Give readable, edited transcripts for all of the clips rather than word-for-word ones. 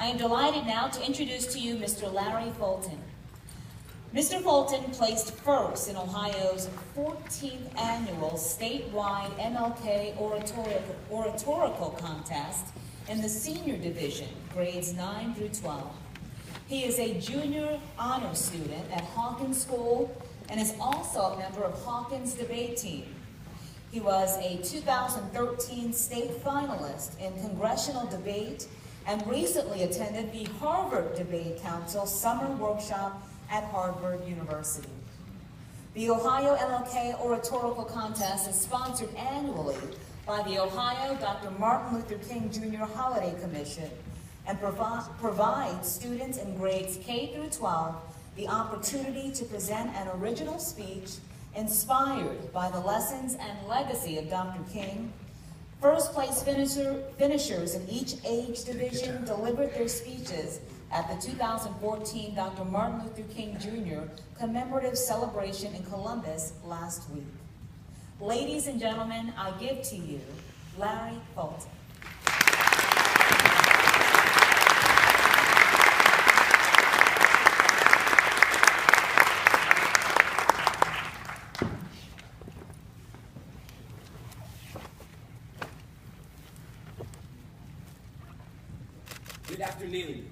I am delighted now to introduce to you Mr. Larry Fulton. Mr. Fulton placed first in Ohio's 14th annual statewide MLK oratorical contest in the senior division, grades 9 through 12. He is a junior honor student at Hawken School and is also a member of Hawken's debate team. He was a 2013 state finalist in congressional debate and recently attended the Harvard Debate Council Summer Workshop at Harvard University. The Ohio MLK Oratorical Contest is sponsored annually by the Ohio Dr. Martin Luther King Jr. Holiday Commission and provides students in grades K through 12 the opportunity to present an original speech inspired by the lessons and legacy of Dr. King. First place finishers in each age division delivered their speeches at the 2014 Dr. Martin Luther King Jr. commemorative celebration in Columbus last week. Ladies and gentlemen, I give to you Larry Fulton. Good afternoon.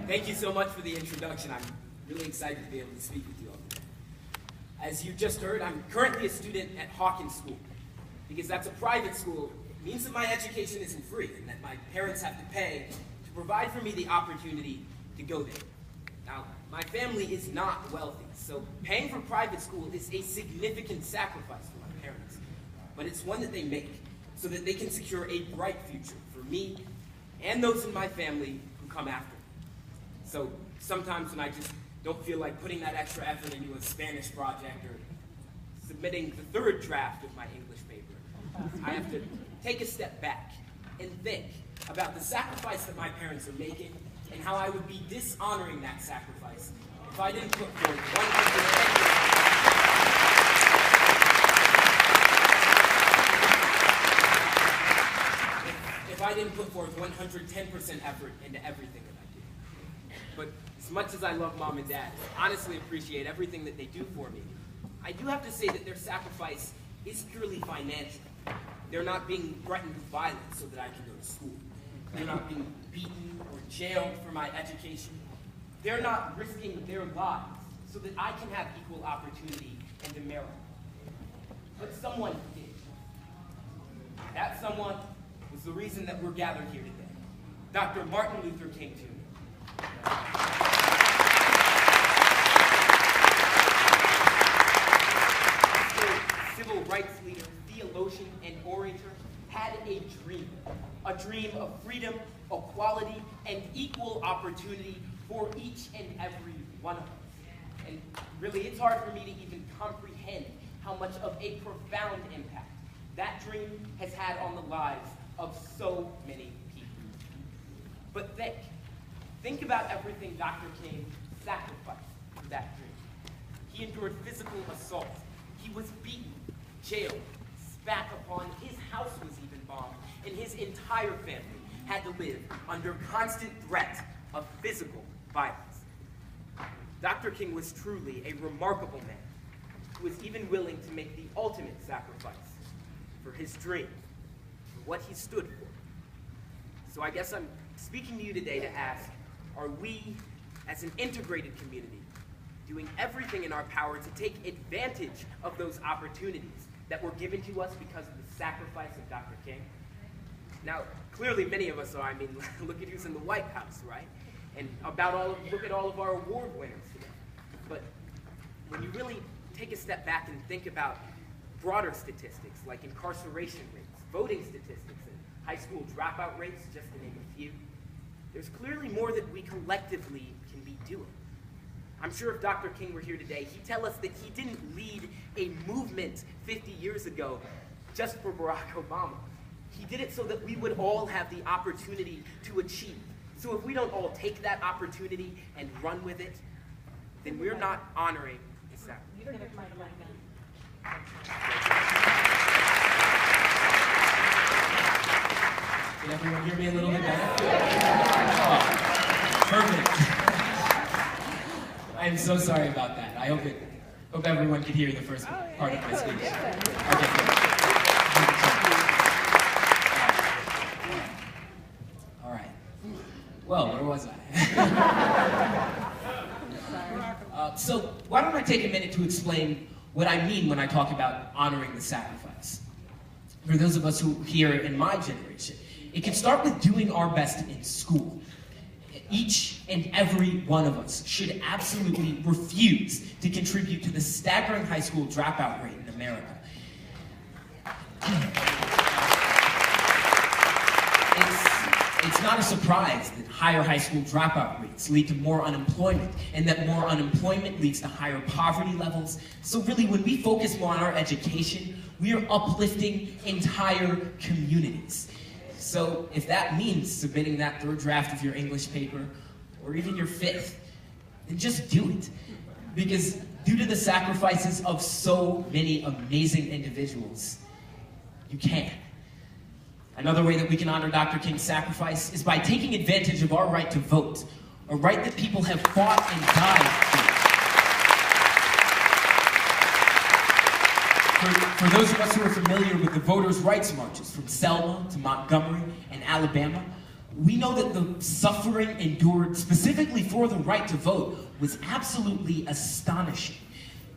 Thank you so much for the introduction. I'm really excited to be able to speak with you all today. As you just heard, I'm currently a student at Hawken School. Because that's a private school, it means that my education isn't free and that my parents have to pay to provide for me the opportunity to go there. Now, my family is not wealthy, so paying for private school is a significant sacrifice for my parents. But it's one that they make so that they can secure a bright future for me and those in my family who come after me. So sometimes when I just don't feel like putting that extra effort into a Spanish project or submitting the third draft of my English paper, I have to take a step back and think about the sacrifice that my parents are making and how I would be dishonoring that sacrifice if I didn't put forth 110% effort into everything that I do. But as much as I love Mom and Dad, I honestly appreciate everything that they do for me, I do have to say that their sacrifice is purely financial. They're not being threatened with violence so that I can go to school. They're not being beaten or jailed for my education. They're not risking their lives so that I can have equal opportunity and demerit. But someone did. That someone was the reason that we're gathered here today. Dr. Martin Luther King Jr. Civil rights leader, theologian, and orator had a dream of freedom, equality, and equal opportunity for each and every one of us. And really, it's hard for me to even comprehend how much of a profound impact that dream has had on the lives of so many people. But think about everything Dr. King sacrificed for that dream. He endured physical assault. He was beaten, jailed, spat upon. His house was even bombed, and his entire family had to live under constant threat of physical violence. Dr. King was truly a remarkable man who was even willing to make the ultimate sacrifice for his dream, for what he stood for. So I guess I'm speaking to you today to ask, are we, as an integrated community, doing everything in our power to take advantage of those opportunities that were given to us because of the sacrifice of Dr. King? Now, clearly many of us are. I mean, look at who's in the White House, right? And look at all of our award winners today. But when you really take a step back and think about broader statistics like incarceration rates, voting statistics, and high school dropout rates, just to name a few, there's clearly more that we collectively can be doing. I'm sure if Dr. King were here today, he'd tell us that he didn't lead a movement 50 years ago just for Barack Obama. He did it so that we would all have the opportunity to achieve. So if we don't all take that opportunity and run with it, then we're not honoring his sacrifice. You don't have to mind like that. Can everyone hear me a little bit better? Perfect. I am so sorry about that. I hope everyone could hear the first part of my speech. Okay, good. All right. Well, where was I? So why don't I take a minute to explain what I mean when I talk about honoring the sacrifice. For those of us who here in my generation, it can start with doing our best in school. Each and every one of us should absolutely refuse to contribute to the staggering high school dropout rate in America. It's not a surprise that higher high school dropout rates lead to more unemployment, and that more unemployment leads to higher poverty levels. So really, when we focus more on our education, we are uplifting entire communities. So if that means submitting that third draft of your English paper, or even your fifth, then just do it. Because due to the sacrifices of so many amazing individuals, you can. Another way that we can honor Dr. King's sacrifice is by taking advantage of our right to vote, a right that people have fought and died for. For those of us who are familiar with the voters' rights marches from Selma to Montgomery and Alabama, we know that the suffering endured specifically for the right to vote was absolutely astonishing.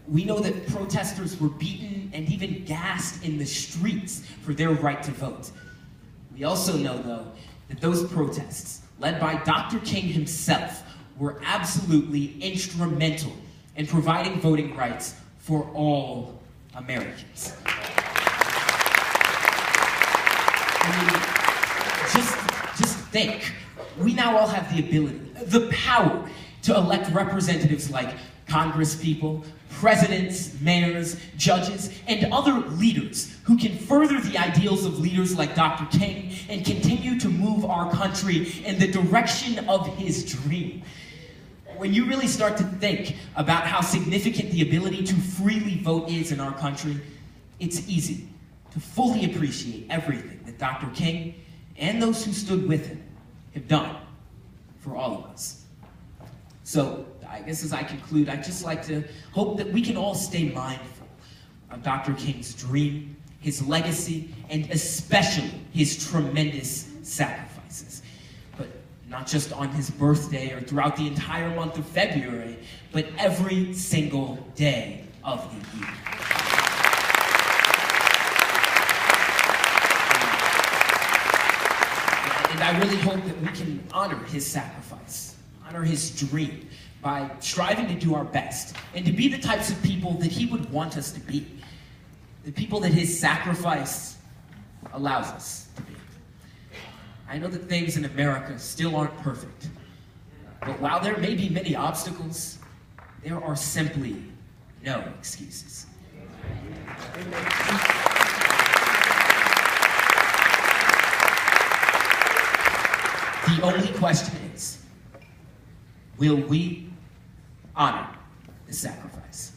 We know that protesters were beaten and even gassed in the streets for their right to vote. We also know, though, that those protests, led by Dr. King himself, were absolutely instrumental in providing voting rights for all Americans. I mean, just think. We now all have the ability, the power, to elect representatives like congresspeople, presidents, mayors, judges, and other leaders who can further the ideals of leaders like Dr. King and continue to move our country in the direction of his dream. When you really start to think about how significant the ability to freely vote is in our country, it's easy to fully appreciate everything that Dr. King and those who stood with him have done for all of us. So, I guess as I conclude, I'd just like to hope that we can all stay mindful of Dr. King's dream, his legacy, and especially his tremendous sacrifices. But not just on his birthday or throughout the entire month of February, but every single day of the year. And I really hope that we can honor his sacrifice, honor his dream, by striving to do our best and to be the types of people that he would want us to be, the people that his sacrifice allows us to be. I know that things in America still aren't perfect, but while there may be many obstacles, there are simply no excuses. The only question is, will we honor the sacrifice?